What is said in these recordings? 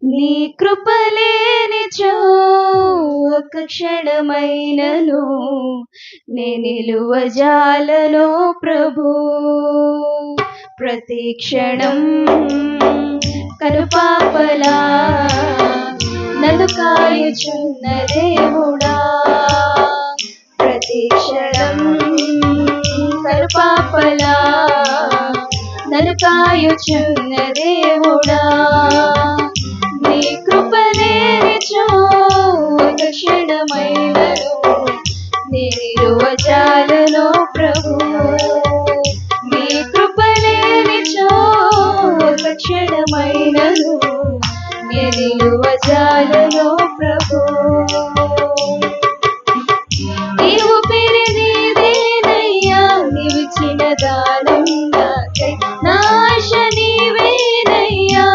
నీ కృపలేనిచో ఒక క్షణమైనను నే నిలువజాలను ప్రభు. ప్రతి క్షణం కనుపాపలా నన్ను కాయుచున్న దేవుడా, ప్రతి క్షణం కనుపాపలా నన్ను కాయుచున్న దేవుడా. నీ కృపలేనిచో ఒక క్షణమైనను నే నిలువజాలను ప్రభు. నీ కృపలేనిచో ఒక క్షణమైనను నే నిలువజాలను ప్రభు. నీవు ఊపిరి నీదేనయ్యా, నీవిచ్చిన దానం నాకై నా ఆశ నీవేనయ్యా,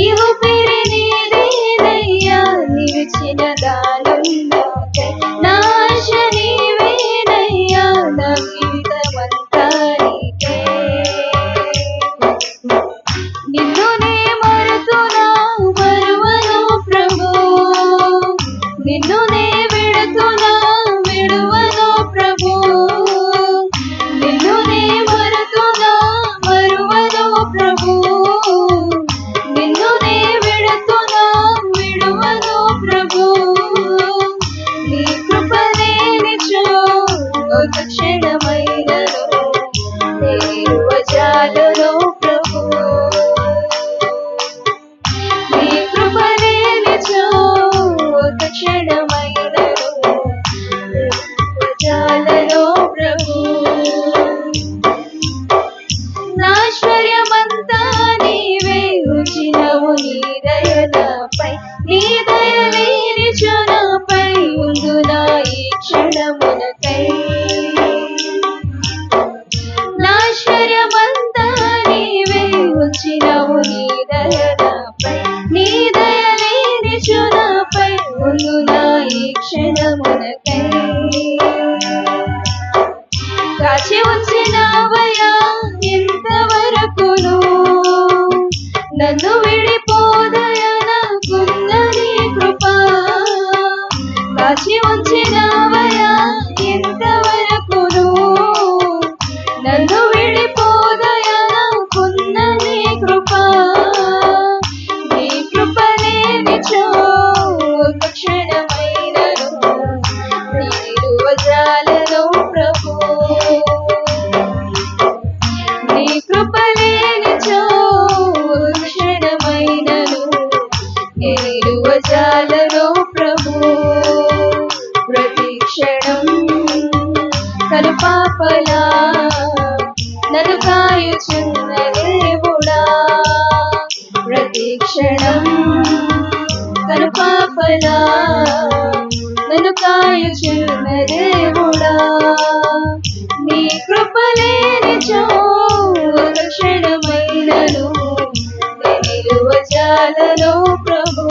ఈ ఊపిరి నీదేనయ్యా, నీవిచ్చిన దానం నాకై నా ఆశ నీవేనయ్యా, నా జీవితమంతా నీకే. నిన్ను నే మరుతున్నా మరువను ప్రభు, నిన్ను నే విడుతున్నా విడువను ప్రభు, నిన్ను నే మరుతున్నా మరువను ప్రభు, నిన్ను నే విడుతున్నా విడువను ప్రభు. నీ కృపలేనిచో ఒక క్షణమైనను నే నిలువజాలను ప్రభు. నీ కృపలేనిచో ఒక క్షణమైనను నే నిలువజాలను ప్రభు. నాశ్వర్యమంతా నీవే ఉంచినవు నీ దయ నాపై, నీ దయ లేనిచో నాపై ఉందునా ఈ క్షణమునకై. నాశ్వర్యమంతా నీవే ఉంచినవు నీ దయ నాపై, నీ దయ లేనిచో నాపై ఉందునా ఈ క్షణమునకై. కాచి ఉంచినవయ్యా ఇంతవరకును, నన్ను విడిపోదయా నాకున్న నీ కృప. కాచి ఉంచినవయ్యా ఇంతవరకును, నన్ను విడిపోదయా నాకున్న నీ కృప. నీ కృపలేనిచో ఒక క్షణమైనను నే నిలువజాలను ప్రభు. నీ కృపలేనిచో ఒక క్షణమైనను నే నిలువజాలను ప్రభు. ప్రతి క్షణం కనుపాపలా నన్ను కాయుచున్న దేవుడా, ప్రతి క్షణం కనుపాపలా నన్ను కాయుచున్న దేవుడా. నీ కృపలేనిచో ఒక క్షణమైనను నే నిలువజాలను ప్రభు.